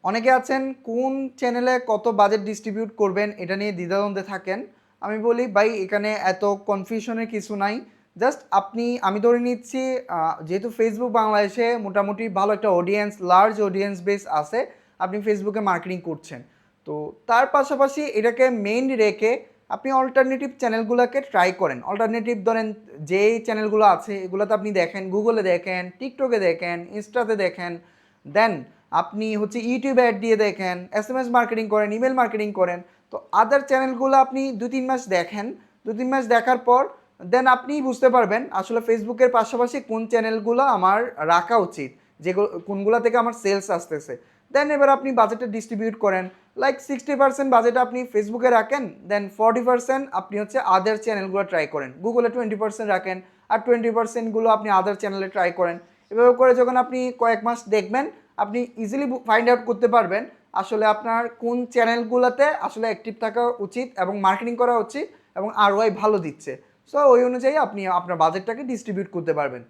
অনেকে আছেন কোন চ্যানেলে কত বাজেট ডিস্ট্রিবিউট করবেন এটা নিয়ে দ্বিধাদ্বন্দ্বে থাকেন। আমি বলি ভাই এখানে এত কনফিউশনের কিছু নাই। জাস্ট আমি ধরে নিচ্ছি যেহেতু ফেসবুক বাংলাদেশে মোটামুটি ভালো একটা অডিয়েন্স, লার্জ অডিয়েন্স বেস আছে, আপনি ফেসবুকে মার্কেটিং করছেন। তো তার পাশাপাশি এটাকে মেইন রেখে আপনি অল্টারনেটিভ চ্যানেলগুলোকে ট্রাই করেন। অল্টারনেটিভ ধরেন যেই চ্যানেলগুলো আছে এগুলোতে আপনি দেখেন, গুগলে দেখেন, টিকটকে দেখেন, ইনস্টাতে দেখেন, দেন আপনি হচ্ছে ইউটিউবে অ্যাড দিয়ে দেখেন, এসএমএস মার্কেটিং করেন, ইমেল মার্কেটিং করেন। তো আদার চ্যানেলগুলো আপনি 2-3 মাস দেখেন। 2-3 মাস দেখার পর দেন আপনি বুঝতে পারবেন আসলে ফেসবুকের পাশাপাশি কোন চ্যানেলগুলো আমার রাখা উচিত, কোনগুলো থেকে আমার সেলস আসতেছে। দেন এবার আপনি বাজেটটা ডিস্ট্রিবিউট করেন। লাইক 60% বাজেট আপনি ফেসবুকে রাখেন, দেন 40% আপনি হচ্ছে আদার চ্যানেলগুলো ট্রাই করেন। গুগলে 20% রাখেন, আর 20%গুলো আপনি আদার চ্যানেলে ট্রাই করেন। এভাবে করে যখন আপনি কয়েক মাস দেখবেন, আপনি ইজিলি ফাইন্ড আউট করতে পারবেন আসলে আপনার কোন চ্যানেলগুলোতে আসলে অ্যাক্টিভ থাকা উচিত এবং মার্কেটিং করা উচিত এবং আরওআই ভালো দিচ্ছে। সো ওই অনুযায়ী আপনি আপনার বাজেটটাকে ডিস্ট্রিবিউট করতে পারবেন।